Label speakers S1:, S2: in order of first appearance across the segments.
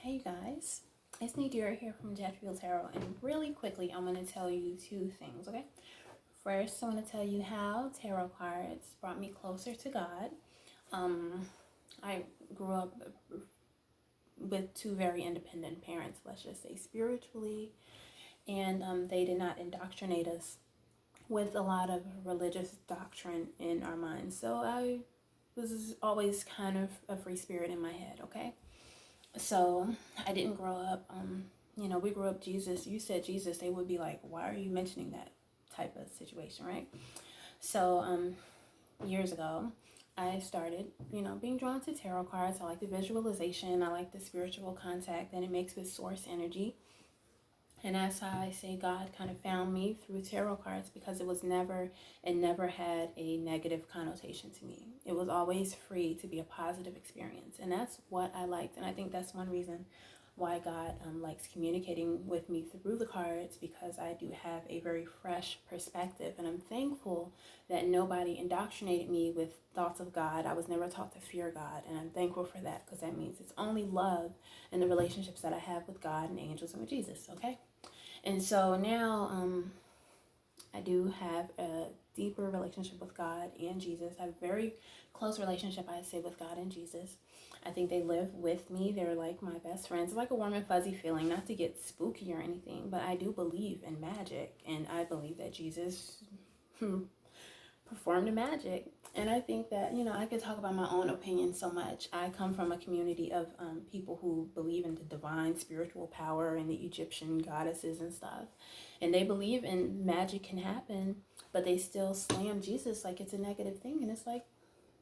S1: Hey guys, it's Nadira here from Jetfield Tarot, and really quickly I'm going to tell you two things, okay? First, I'm going to tell you how tarot cards brought me closer to God. I grew up with two very independent parents, let's just say spiritually, and they did not indoctrinate us with a lot of religious doctrine in our minds. So I was always kind of a free spirit in my head, okay? So I didn't grow up, we grew up Jesus. You said Jesus, they would be like, why are you mentioning that type of situation, right? So years ago, I started, being drawn to tarot cards. I like the visualization. I like the spiritual contact that it makes with source energy. And that's how I say God kind of found me through tarot cards, because it never had a negative connotation to me. It was always free to be a positive experience. And that's what I liked. And I think that's one reason why God likes communicating with me through the cards, because I do have a very fresh perspective. And I'm thankful that nobody indoctrinated me with thoughts of God. I was never taught to fear God. And I'm thankful for that, because that means it's only love in the relationships that I have with God and angels and with Jesus, okay? And so now I do have a deeper relationship with God and Jesus. I have a very close relationship, I say, with God and Jesus. I think they live with me. They're like my best friends. It's like a warm and fuzzy feeling, not to get spooky or anything, but I do believe in magic, and I believe that Jesus performed magic. And I think that, I could talk about my own opinion so much. I come from a community of people who believe in the divine spiritual power and the Egyptian goddesses and stuff. And they believe in magic can happen, but they still slam Jesus like it's a negative thing. And it's like,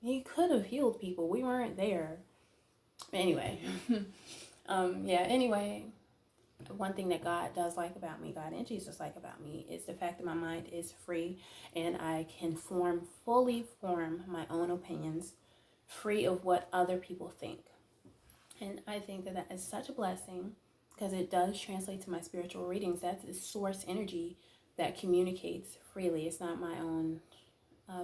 S1: he could have healed people. We weren't there. Anyway, anyway, one thing that God does like about me, God and Jesus like about me, is the fact that my mind is free and I can fully form my own opinions, free of what other people think. And I think that is such a blessing, because it does translate to my spiritual readings. That's the source energy that communicates freely. It's not my own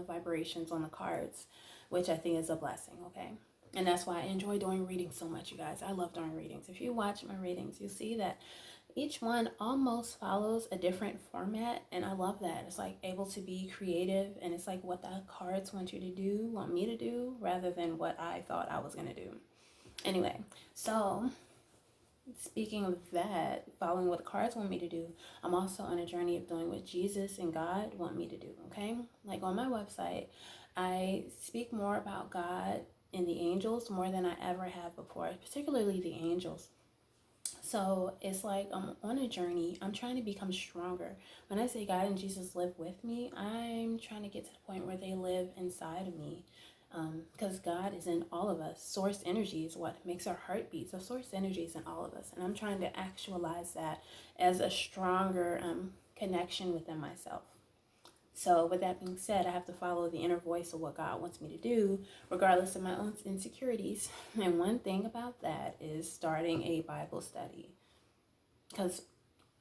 S1: vibrations on the cards, which I think is a blessing, okay? And that's why I enjoy doing readings so much, you guys. I love doing readings. If you watch my readings, you'll see that each one almost follows a different format, and I love that. It's like able to be creative, and it's like what the cards want me to do, rather than what I thought I was going to do. Anyway, so speaking of that, following what the cards want me to do, I'm also on a journey of doing what Jesus and God want me to do, okay? Like on my website, I speak more about God and the angels more than I ever have before, particularly the angels. So it's like I'm on a journey. I'm trying to become stronger. When I say God and Jesus live with me, I'm trying to get to the point where they live inside of me. Because God is in all of us. Source energy is what makes our heart beat. So source energy is in all of us. And I'm trying to actualize that as a stronger connection within myself. So with that being said, I have to follow the inner voice of what God wants me to do, regardless of my own insecurities. And one thing about that is starting a Bible study. Because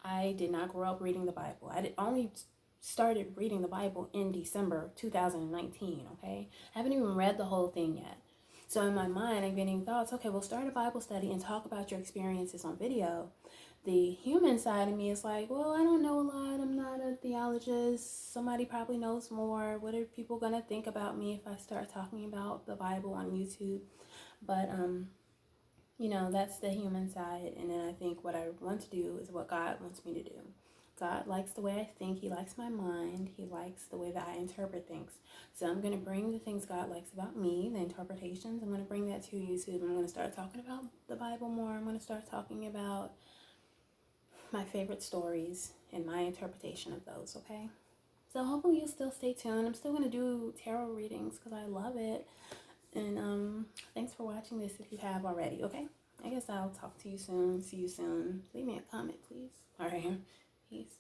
S1: I did not grow up reading the Bible. Only started reading the Bible in December 2019, okay? I haven't even read the whole thing yet. So in my mind, I'm getting thoughts, okay, we'll start a Bible study and talk about your experiences on video. The human side of me is like, well, I don't know a lot. I'm not a theologist. Somebody probably knows more. What are people going to think about me if I start talking about the Bible on YouTube? But, that's the human side. And then I think what I want to do is what God wants me to do. God likes the way I think. He likes my mind. He likes the way that I interpret things. So I'm going to bring the things God likes about me, the interpretations. I'm going to bring that to YouTube. I'm going to start talking about the Bible more. I'm going to start talking about my favorite stories and my interpretation of those, okay? So hopefully you'll still stay tuned. I'm still going to do tarot readings because I love it. And thanks for watching this if you have already, okay? I guess I'll talk to you soon. See you soon. Leave me a comment, please. All right. Peace.